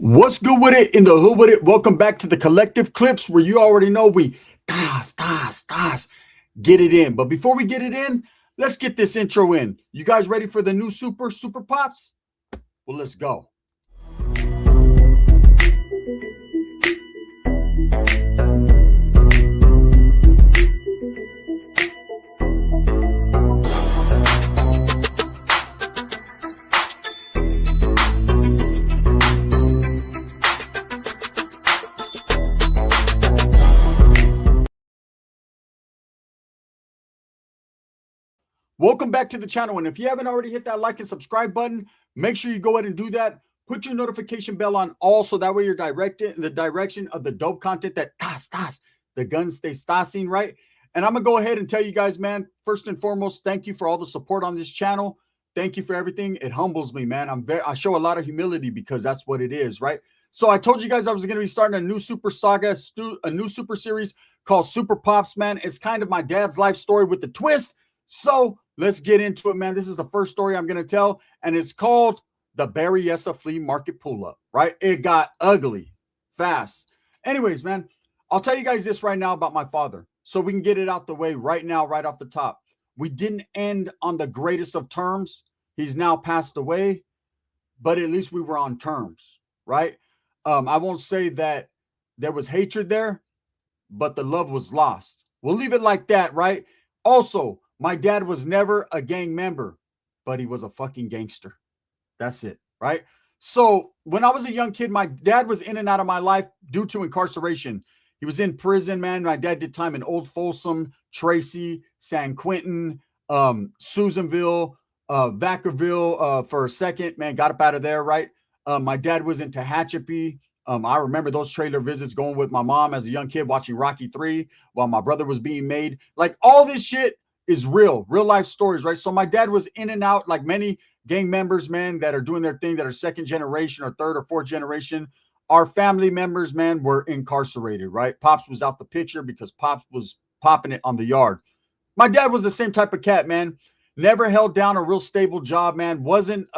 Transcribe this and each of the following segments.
What's good with it in the hood with it? Welcome back to the collective clips where you already know we get it in. But before we get it in, let's get this intro in. You guys ready for the new super pops? Well, let's go. Welcome back to the channel. And if you haven't already hit that like and subscribe button, make sure you go ahead and do that. Put your notification bell on all so that way you're directed in the direction of the dope content that the guns stay stasing, right? And I'm going to go ahead and tell you guys, man, first and foremost, thank you for all the support on this channel. Thank you for everything. It humbles me, man. I show a lot of humility because that's what it is, right? So I told you guys I was going to be starting a new super saga, a new super series called Super Pops, man. It's kind of my dad's life story with the twist. So let's get into it, man. This is the first story I'm going to tell, and it's called the Berryessa Flea Market Pull-Up, right? It got ugly fast. Anyways, man, I'll tell you guys this right now about my father so we can get it out the way right now, right off the top. We didn't end on the greatest of terms. He's now passed away, but at least we were on terms, right? I won't say that there was hatred there, but the love was lost. We'll leave it like that, right? Also, my dad was never a gang member, but he was a fucking gangster. That's it, right? So when I was a young kid, my dad was in and out of my life due to incarceration. He was in prison, man. My dad did time in Old Folsom, Tracy, San Quentin, Susanville, Vacaville for a second, man, got up out of there, right? My dad was in Tehachapi. I remember those trailer visits going with my mom as a young kid watching Rocky 3 while my brother was being made. Like all this shit is real life stories, right? So my dad was in and out like many gang members, man, that are doing their thing, that are second generation or third or fourth generation. Our family members, man, were incarcerated, right? Pops was out the picture because Pops was popping it on the yard. My dad was the same type of cat, man. Never held down a real stable job, man. Wasn't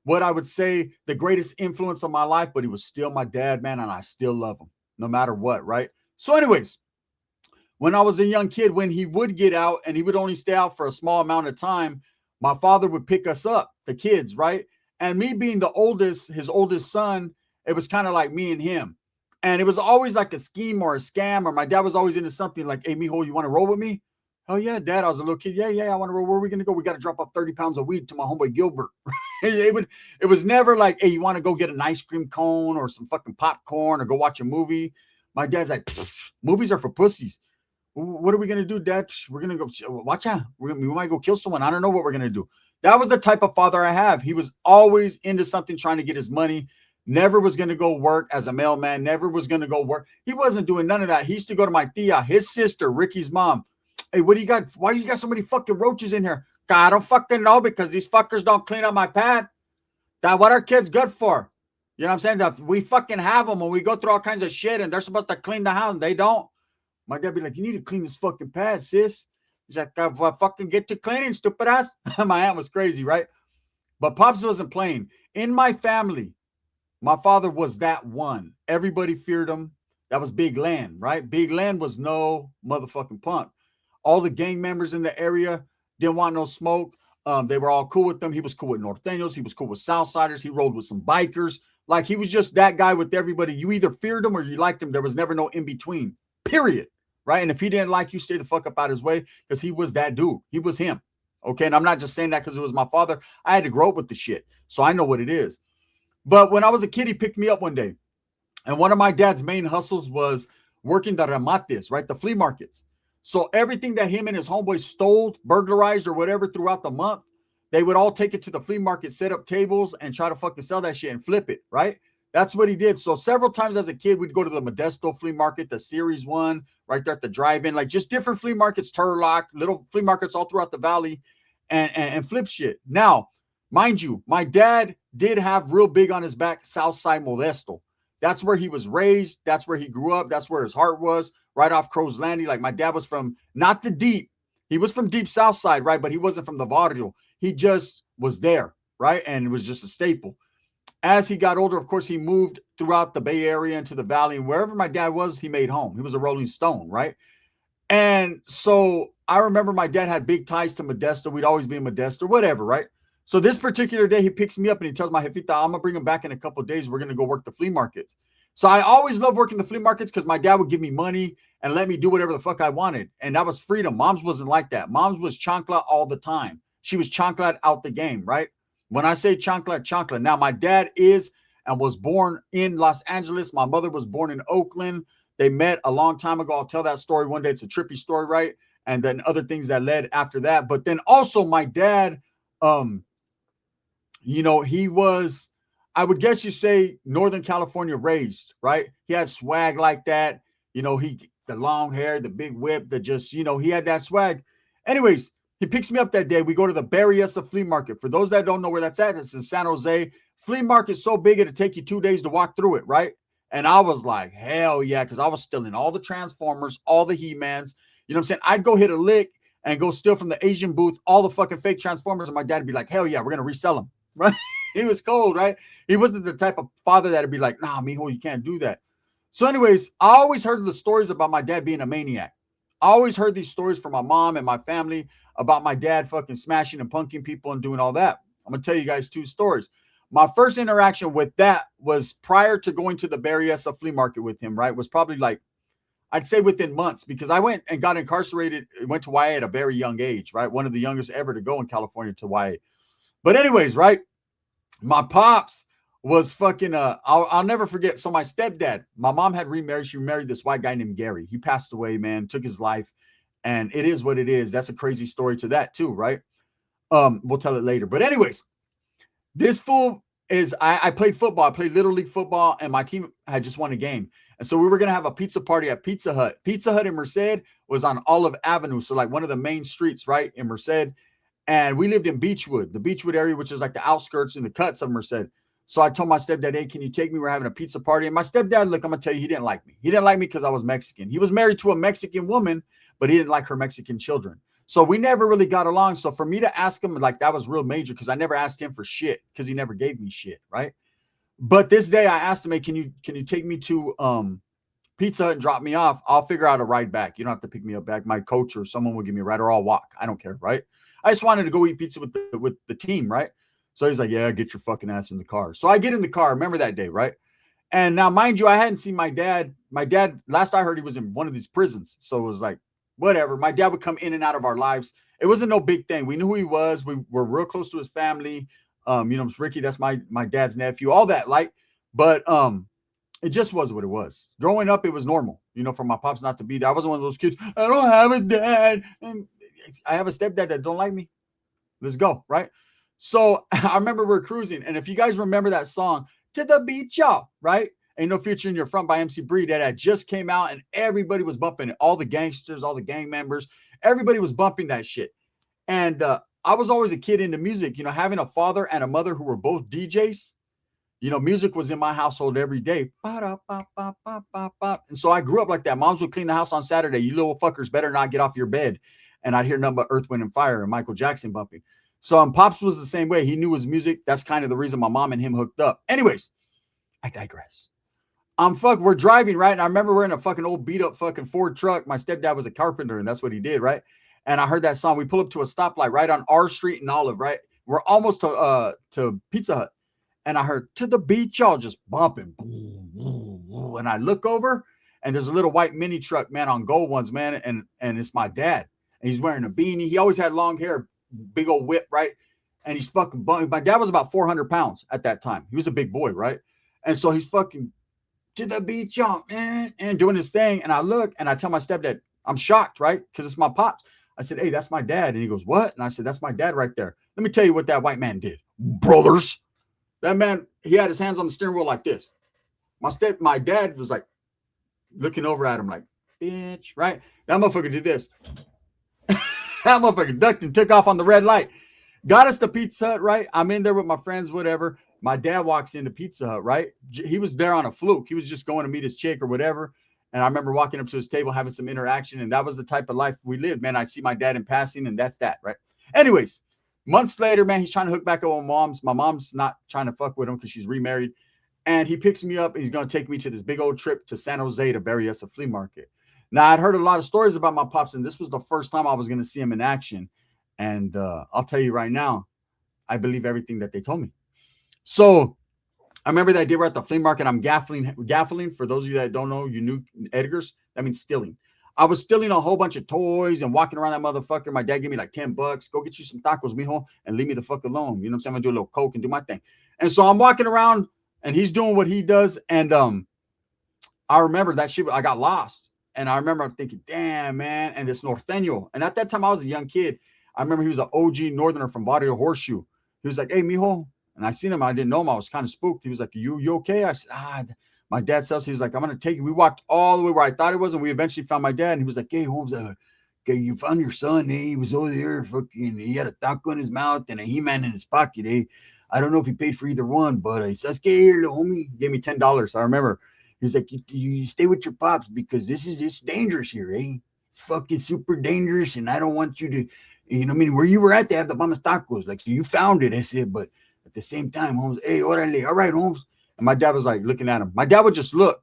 what I would say the greatest influence of my life, but he was still my dad, man, and I still love him no matter what, right? So anyways, when I was a young kid, when he would get out and he would only stay out for a small amount of time, my father would pick us up, the kids, right? And me being the oldest, his oldest son, it was kind of like me and him. And it was always like a scheme or a scam, or my dad was always into something like, hey, mijo, you want to roll with me? Oh, yeah, Dad, I was a little kid. Yeah, I want to roll. Where are we going to go? We got to drop off 30 pounds of weed to my homeboy Gilbert. It was never like, hey, you want to go get an ice cream cone or some fucking popcorn or go watch a movie? My dad's like, movies are for pussies. What are we going to do, Dad? We're going to go watch out. We might go kill someone. I don't know what we're going to do. That was the type of father I have. He was always into something, trying to get his money. Never was going to go work as a mailman. Never was going to go work. He wasn't doing none of that. He used to go to my tia, his sister, Ricky's mom. Hey, what do you got? Why do you got so many fucking roaches in here? I don't fucking know, because these fuckers don't clean up my pad. That what are kids good for? You know what I'm saying? That we fucking have them and we go through all kinds of shit and they're supposed to clean the house and they don't. My dad be like, you need to clean this fucking pad, sis. He's like, fucking get to cleaning, stupid ass. My aunt was crazy, right? But Pops wasn't playing. In my family, my father was that one. Everybody feared him. That was Big Land, right? Big Land was no motherfucking punk. All the gang members in the area didn't want no smoke. They were all cool with them. He was cool with Norteños. He was cool with Southsiders. He rolled with some bikers. Like, he was just that guy with everybody. You either feared him or you liked him. There was never no in between, period. Right? And if he didn't like you, stay the fuck up out his way, because he was that dude. He was him. Okay? And I'm not just saying that because it was my father. I had to grow up with the shit, so I know what it is. But when I was a kid, he picked me up one day. And one of my dad's main hustles was working the remates, right? The flea markets. So everything that him and his homeboys stole, burglarized, or whatever throughout the month, they would all take it to the flea market, set up tables, and try to fucking sell that shit and flip it, right? That's what he did. So several times as a kid, we'd go to the Modesto flea market, the Series 1, right there at the drive-in, like just different flea markets, Turlock, little flea markets all throughout the valley, and flip shit. Now, mind you, my dad did have real big on his back Southside Modesto. That's where he was raised. That's where he grew up. That's where his heart was, right off Crow's Landing. Like, my dad was from, not the deep. He was from deep Southside, right? But he wasn't from the barrio. He just was there, right? And it was just a staple. As he got older, of course, he moved throughout the Bay Area into the Valley. And wherever my dad was, he made home. He was a Rolling Stone, right? And so I remember my dad had big ties to Modesto. We'd always be in Modesto, whatever, right? So this particular day, he picks me up and he tells my jefita, I'm going to bring him back in a couple of days. We're going to go work the flea markets. So I always loved working the flea markets because my dad would give me money and let me do whatever the fuck I wanted. And that was freedom. Mom's wasn't like that. Mom's was chancla all the time. She was chancla out the game, right? When I say chancla, chancla. Now, my dad is and was born in Los Angeles. My mother was born in Oakland. They met a long time ago. I'll tell that story one day. It's a trippy story, right? And then other things that led after that. But then also my dad, he was, I would guess you say, Northern California raised, right? He had swag like that. The long hair, the big whip, he had that swag. Anyways, he picks me up that day. We go to the Berryessa Flea Market. For those that don't know where that's at, it's in San Jose. Flea market's so big, it'd take you 2 days to walk through it, right? And I was like, hell yeah, because I was stealing all the Transformers, all the He-Mans. You know what I'm saying? I'd go hit a lick and go steal from the Asian booth all the fucking fake Transformers, and my dad would be like, hell yeah, we're going to resell them, right? He was cold, right? He wasn't the type of father that would be like, nah, mijo, you can't do that. So anyways, I always heard the stories about my dad being a maniac. I always heard these stories from my mom and my family about my dad fucking smashing and punking people and doing all that. I'm going to tell you guys 2 stories. My first interaction with that was prior to going to the Berryessa Flea Market with him, right? Was probably like, I'd say within months, because I went and got incarcerated, went to YA at a very young age, right? One of the youngest ever to go in California to YA. But anyways, right? My pops was fucking, I'll never forget. So my stepdad, my mom had remarried. She married this white guy named Gary. He passed away, man, took his life. And it is what it is. That's a crazy story to that too, right? We'll tell it later. But anyways, this fool is, I played football. I played Little League football, and my team had just won a game. And so we were going to have a pizza party at Pizza Hut. Pizza Hut in Merced was on Olive Avenue. So like one of the main streets, right, in Merced. And we lived in Beechwood, the Beechwood area, which is like the outskirts and the cuts of Merced. So I told my stepdad, hey, can you take me? We're having a pizza party. And my stepdad, look, I'm going to tell you, he didn't like me. He didn't like me because I was Mexican. He was married to a Mexican woman, but he didn't like her Mexican children. So we never really got along. So for me to ask him, like, that was real major because I never asked him for shit because he never gave me shit, right? But this day I asked him, hey, can you take me to Pizza Hut and drop me off? I'll figure out a ride back. You don't have to pick me up back. My coach or someone will give me a ride, or I'll walk. I don't care, right? I just wanted to go eat pizza with the team, right? So he's like, yeah, get your fucking ass in the car. So I get in the car. Remember that day, right? And now, mind you, I hadn't seen my dad. My dad, last I heard, he was in one of these prisons. So it was like, whatever. My dad would come in and out of our lives. It wasn't no big thing. We knew who he was. We were real close to his family. It's Ricky. That's my dad's nephew. All that, like, but it just was what it was. Growing up, it was normal, for my pops not to be there. I wasn't one of those kids. I don't have a dad, and I have a stepdad that don't like me. Let's go, right? So I remember we're cruising, and if you guys remember that song, "To the Beach, y'all," right? Ain't No Future in Your Front by MC Breed, that had just came out, and everybody was bumping it. All the gangsters, all the gang members, everybody was bumping that shit. And I was always a kid into music, having a father and a mother who were both DJs. Music was in my household every day. And so I grew up like that. Moms would clean the house on Saturday. You little fuckers better not get off your bed. And I'd hear nothing but Earth, Wind, and Fire and Michael Jackson bumping. So Pops was the same way. He knew his music. That's kind of the reason my mom and him hooked up. Anyways, I digress. We're driving, right? And I remember we're in a fucking old beat up fucking Ford truck. My stepdad was a carpenter, and that's what he did, right? And I heard that song. We pull up to a stoplight right on our street in Olive, right? We're almost to Pizza Hut. And I heard "To the Beach, y'all," just bumping. And I look over, and there's a little white mini truck, man, on gold ones, man. And it's my dad. And he's wearing a beanie. He always had long hair, big old whip, right? And he's fucking bumping. My dad was about 400 pounds at that time. He was a big boy, right? And so he's fucking "To the Beach, y'all," and doing his thing. And I look, and I tell my stepdad, I'm shocked, right? Because it's my pops. I said, hey, that's my dad. And he goes, what? And I said, that's my dad right there. Let me tell you what that white man did. Brothers. That man, he had his hands on the steering wheel like this. My dad was like looking over at him like, bitch, right? That motherfucker did this. That motherfucker ducked and took off on the red light. Got us to Pizza Hut, right? I'm in there with my friends, whatever. My dad walks into Pizza Hut, right? He was there on a fluke. He was just going to meet his chick or whatever. And I remember walking up to his table, having some interaction. And that was the type of life we lived, man. I see my dad in passing, and that's that, right? Anyways, Months later, man, he's trying to hook back up with my mom's not trying to fuck with him because she's remarried. And he picks me up and he's going to take me to this big old trip to San Jose to bury us a flea market. Now, I'd heard a lot of stories about my pops, and this was the first time I was going to see him in action. And I'll tell you right now, I believe everything that they told me. So I remember that day we're at the flea market. I'm gaffling. For those of you that don't know, you knew Edgar's. That means stealing. I was stealing a whole bunch of toys and walking around that motherfucker. My dad gave me like $10. Go get you some tacos, mijo, and leave me the fuck alone. You know what I'm saying? I'm gonna do a little coke and do my thing. And so I'm walking around and he's doing what he does. And I remember that shit. I got lost. And I remember I'm thinking, damn, man. And this norteño. And at that time, I was a young kid. I remember he was an OG northerner from Barrio Horseshoe. He was like, hey, mijo. And I seen him. I didn't know him. I was kind of spooked. He was like, you okay? I said, my dad says, he was like, I'm going to take you. We walked all the way where I thought it was. And we eventually found my dad. And he was like, hey, Holmes, okay, you found your son. Eh? He was over there. Fucking, he had a taco in his mouth and a He-Man in his pocket. Eh? I don't know if he paid for either one, but he says, okay, here, little homie. He gave me $10. I remember. He's like, you stay with your pops because this is just dangerous here, eh? Fucking super dangerous. And I don't want you to, you know what I mean? Where you were at, they have the Mama's Tacos. Like, so you found it. I said, but at the same time, Holmes, hey, orale, all right, Holmes. And my dad was like looking at him. My dad would just look.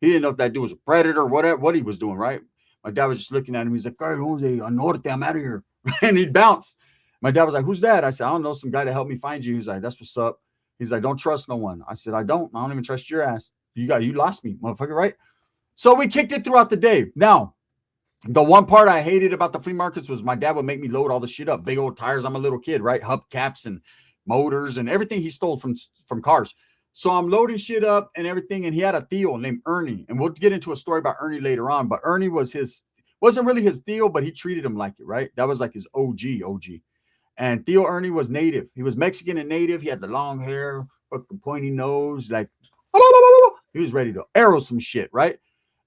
He didn't know if that dude was a predator or whatever, what he was doing, right? My dad was just looking at him. He's like, all right, Holmes, hey, norte, I'm out of here. And he'd bounce. My dad was like, who's that? I said, I don't know, some guy to help me find you. He's like, that's what's up. He's like, don't trust no one. I said, I don't even trust your ass. You lost me, motherfucker, right? So we kicked it throughout the day. Now, the one part I hated about the flea markets was my dad would make me load all the shit up. Big old tires. I'm a little kid, right? Hubcaps and motors and everything he stole from cars. So I'm loading shit up and everything. And he had a tío named Ernie. And we'll get into a story about Ernie later on. But Ernie wasn't really his tío, but he treated him like it, right? That was like his OG. And Tío Ernie was native. He was Mexican and native. He had the long hair, fucking pointy nose, like he was ready to arrow some shit, right?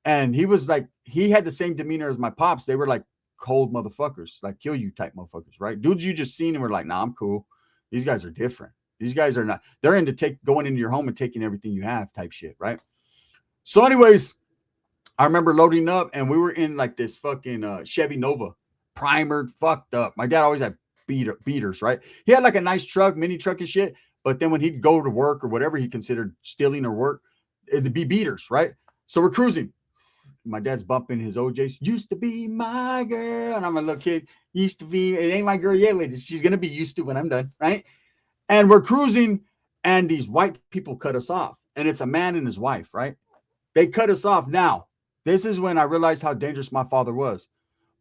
And he was like, he had the same demeanor as my pops. They were like cold motherfuckers, like kill you type motherfuckers, right? Dudes you just seen and were like, nah, I'm cool. These guys are different. These guys are not. They're into going into your home and taking everything you have type shit, right? So anyways, I remember loading up and we were in like this fucking Chevy Nova, primered, fucked up. My dad always had beaters, right? He had like a nice truck, mini truck and shit. But then when he'd go to work or whatever he considered stealing or work, it'd be beaters, right? So we're cruising. My dad's bumping his OJs. Used to be my girl. And I'm a little kid. Used to be. It ain't my girl yet. She's going to be used to when I'm done, right? And we're cruising. And these white people cut us off. And it's a man and his wife, right? They cut us off. Now, this is when I realized how dangerous my father was.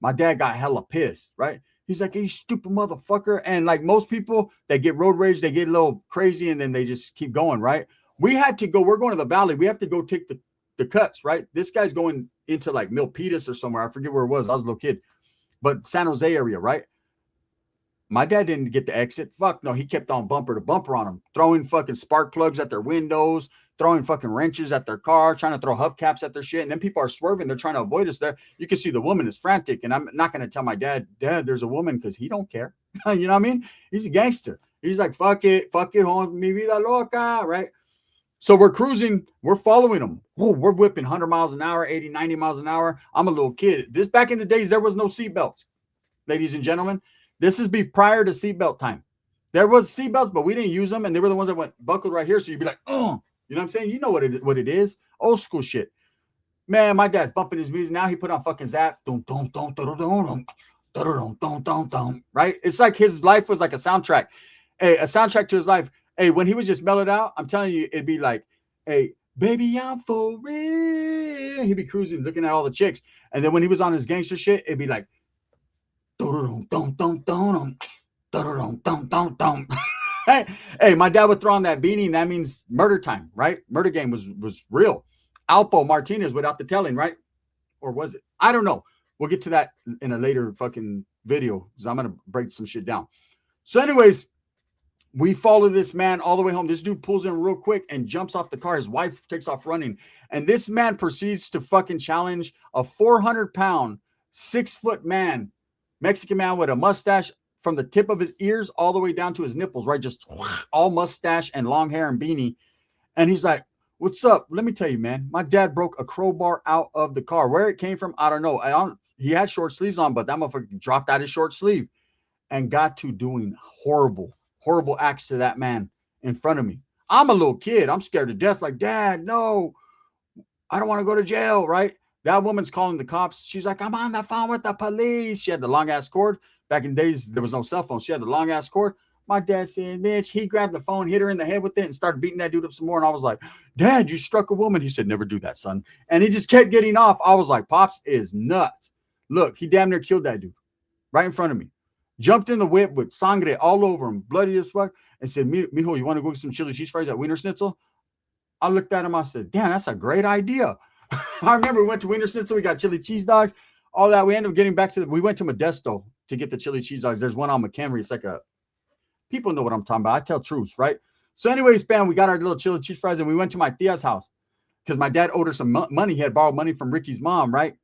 My dad got hella pissed, right? He's like, hey, you stupid motherfucker. And like most people that get road rage, they get a little crazy and then they just keep going, right? We had to go. We're going to the valley. We have to go take the cuts, right? This guy's going into like Milpitas or somewhere. I forget where it was. I was a little kid. But San Jose area, right? My dad didn't get the exit. Fuck no. He kept on bumper to bumper on them, throwing fucking spark plugs at their windows, throwing fucking wrenches at their car, trying to throw hubcaps at their shit. And then people are swerving. They're trying to avoid us there. You can see the woman is frantic. And I'm not going to tell my dad, there's a woman, because he don't care. You know what I mean? He's a gangster. He's like, fuck it, home, mi vida loca, right? So we're cruising. We're following them. Oh, we're whipping 100 miles an hour, 80, 90 miles an hour. I'm a little kid. This back in the days, there was no seatbelts, ladies and gentlemen. This is prior to seatbelt time. There was seatbelts, but we didn't use them. And they were the ones that went buckled right here. So you'd be like, oh, you know what I'm saying? You know what it is. Old school shit. Man, my dad's bumping his music. Now he put on fucking Zap. Right? It's like his life was like a soundtrack. A soundtrack to his life. Hey, when he was just mellowed out, I'm telling you, it'd be like, hey, baby, I'm for real. He'd be cruising, looking at all the chicks. And then when he was on his gangster shit, it'd be like, hey, my dad would throw on that beanie, and that means murder time, right? Murder game was real. Alpo Martinez without the telling, right? Or was it? I don't know. We'll get to that in a later fucking video, because I'm going to break some shit down. So anyways, we follow this man all the way home. This dude pulls in real quick and jumps off the car. His wife takes off running. And this man proceeds to fucking challenge a 400-pound, 6-foot man, Mexican man with a mustache from the tip of his ears all the way down to his nipples, right? Just all mustache and long hair and beanie. And he's like, what's up? Let me tell you, man. My dad broke a crowbar out of the car. Where it came from, I don't know. He had short sleeves on, but that motherfucker dropped out his short sleeve. and got to doing horrible acts to that man in front of me. I'm a little kid. I'm scared to death. Like, Dad, no, I don't want to go to jail, right? That woman's calling the cops. She's like, I'm on the phone with the police. She had the long ass cord. Back in days, there was no cell phone. She had the long ass cord. My dad said, bitch, he grabbed the phone, hit her in the head with it, and started beating that dude up some more. And I was like, Dad, you struck a woman. He said, never do that, son. And he just kept getting off. I was like, Pops is nuts. Look, he damn near killed that dude right in front of me. Jumped in the whip with sangre all over him, bloody as fuck, and said, Mijo, you want to go get some chili cheese fries at Wiener Schnitzel? I looked at him. I said, damn, that's a great idea. I remember we went to Wiener Schnitzel. We got chili cheese dogs, all that. We ended up getting back to we went to Modesto to get the chili cheese dogs. There's one on McHenry. It's like people know what I'm talking about. I tell truths, right? So anyways, bam, we got our little chili cheese fries and we went to my tia's house because my dad owed her some money. He had borrowed money from Ricky's mom, right?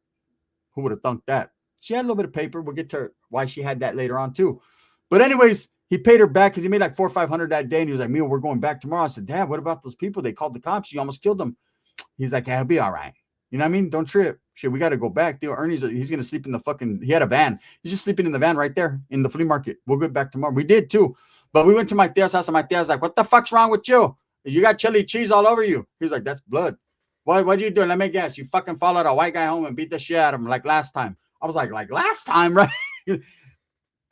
Who would have thunk that? She had a little bit of paper. We'll get to why she had that later on too. But anyways, he paid her back because he made like $400 or $500 that day. And he was like, Mio, we're going back tomorrow. I said, Dad, what about those people? They called the cops. You almost killed them. He's like, yeah, it'll be all right. You know what I mean? Don't trip. Shit, we got to go back. Theo Ernie's, he's going to sleep in the fucking, he had a van. He's just sleeping in the van right there in the flea market. We'll go back tomorrow. We did too. But we went to my tia's house and my tia's like, what the fuck's wrong with you? You got chili cheese all over you. He's like, that's blood. What are you doing? Let me guess. You fucking followed a white guy home and beat the shit out of him like last time. I was like last time, right?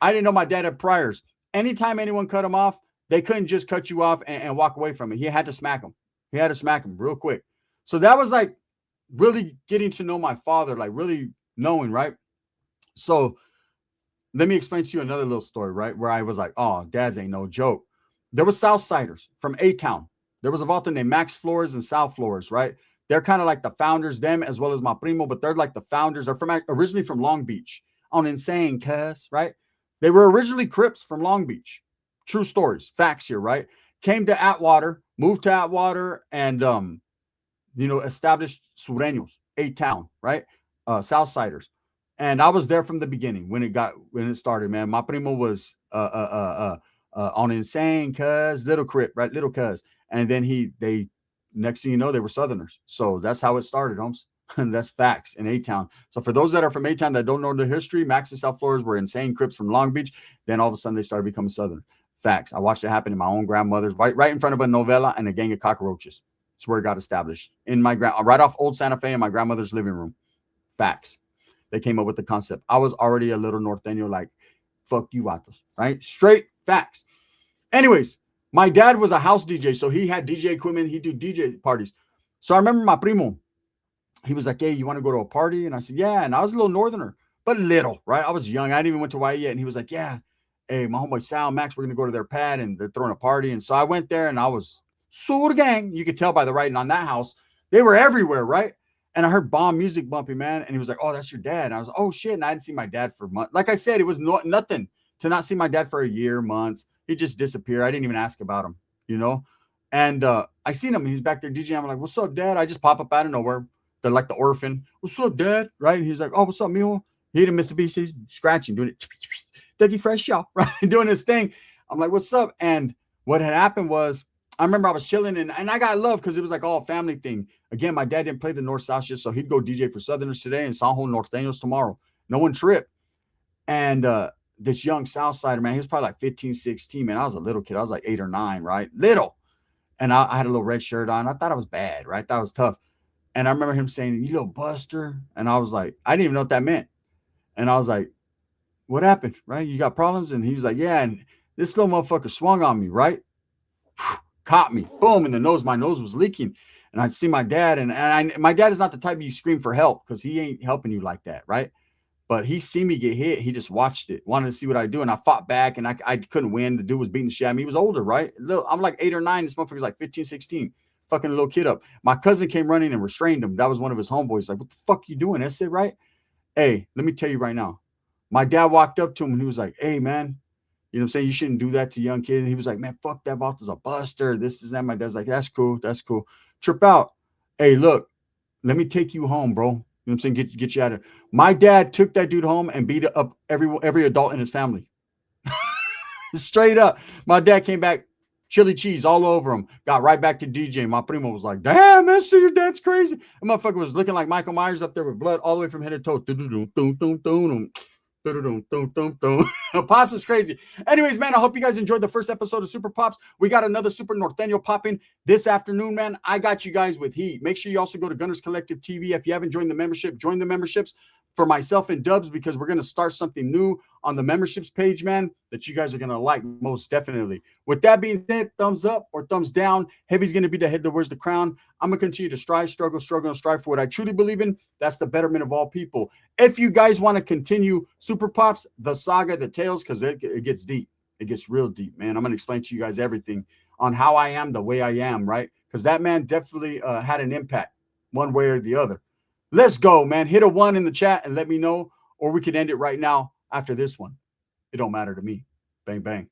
I didn't know my dad had priors. Anytime anyone cut him off, they couldn't just cut you off and walk away from it. He had to smack him. He had to smack him real quick. So that was like really getting to know my father, like really knowing, right? So let me explain to you another little story, right? Where I was like, oh, dads ain't no joke. There was Southsiders from A-Town. There was a vato named Max Flores and Sal Flores, right? They're kind of like the founders, them as well as my primo, but they're like the founders. They're from originally from Long Beach on Insane, cuz, right? They were originally Crips from Long Beach. True stories, facts here, right? Came to Atwater, moved to Atwater, and established Sureños, A-Town, right? Southsiders. And I was there from the beginning when it started, man. My primo was on Insane, cuz, little Crip, right? Little cuz. And then they next thing you know, they were Southerners. So that's how it started, Holmes. And that's facts in A-Town. So for those that are from A-Town that don't know the history, Max and South Flores were Insane Crips from Long Beach. Then all of a sudden they started becoming Southern. Facts. I watched it happen in my own grandmother's, right in front of a novella and a gang of cockroaches. That's where it got established. Right off Old Santa Fe in my grandmother's living room. Facts. They came up with the concept. I was already a little norteño, like, fuck you, vatos, right? Straight facts. Anyways, my dad was a house DJ, so he had DJ equipment. He'd do DJ parties. So I remember my primo. He was like, hey, you want to go to a party? And I said, yeah. And I was a little northerner, but little, right? I was young. I didn't even went to YA yet. And he was like, yeah, hey, my homeboy Sal, Max, we're going to go to their pad, and they're throwing a party. And so I went there, and I was sur gang. You could tell by the writing on that house. They were everywhere, right? And I heard bomb music bumping, man. And he was like, oh, that's your dad. And I was like, oh, shit. And I hadn't seen my dad for months. Like I said, it was nothing to not see my dad for a year, months. He just disappeared. I didn't even ask about him, you know? And I seen him. He's back there DJing. I'm like, what's up, Dad? I just pop up out of nowhere. They're like the orphan. What's up, Dad? Right? And he's like, oh, what's up, mijo? He didn't miss a beat. He's scratching, doing it. Dougie Fresh, y'all, right? Doing his thing. I'm like, what's up? And what had happened was, I remember I was chilling, and I got love because it was like all a family thing. Again, my dad didn't play the North-South shit, so he'd go DJ for Southerners today and Sanjo Norteños tomorrow. No one tripped. And this young Southsider, man, he was probably like 15, 16, man. I was a little kid. I was like 8 or 9, right? Little. And I had a little red shirt on. I thought I was bad, right? That was tough. And I remember him saying, you little buster. And I was like, I didn't even know what that meant. And I was like, what happened, right? You got problems? And he was like, yeah. And this little motherfucker swung on me, right? Caught me, boom, in the nose. My nose was leaking. And I'd see my dad. And my dad is not the type you scream for help because he ain't helping you like that, right? But he see me get hit. He just watched it, wanted to see what I do. And I fought back, and I couldn't win. The dude was beating shit at me. He was older, right? I'm like 8 or 9. This motherfucker's like 15, 16. Fucking a little kid up. My cousin came running and restrained him. That was one of his homeboys. Like, what the fuck you doing? That's it, right? Hey, let me tell you right now. My dad walked up to him, and he was like, hey, man, you know what I'm saying? You shouldn't do that to young kids. And he was like, man, fuck that. Vato's a buster. This is that. My dad's like, that's cool. That's cool. Trip out. Hey, look, let me take you home, bro. You know what I'm saying? Get you out of here. My dad took that dude home and beat up every adult in his family. Straight up. My dad came back, chili cheese all over him. Got right back to DJ. My primo was like, damn, man, see, your dad's crazy. The motherfucker was looking like Michael Myers up there with blood all the way from head to toe. Pops was crazy. Anyways, man, I hope you guys enjoyed the first episode of Super Pops. We got another Super Norteño popping this afternoon, man. I got you guys with heat. Make sure you also go to Gunners Collective TV. If you haven't joined the membership, join the memberships for myself and Dubs, because we're going to start something new on the memberships page, man, that you guys are going to like most definitely. With that being said, thumbs up or thumbs down. Heavy's going to be the head that wears the crown. I'm going to continue to strive, struggle, and strive for what I truly believe in. That's the betterment of all people. If you guys want to continue Super Pops, the saga, the tales, because it gets deep. It gets real deep, man. I'm going to explain to you guys everything on how I am the way I am, right? Because that man definitely had an impact one way or the other. Let's go, man. Hit a 1 in the chat and let me know, or we could end it right now after this one. It don't matter to me. Bang, bang.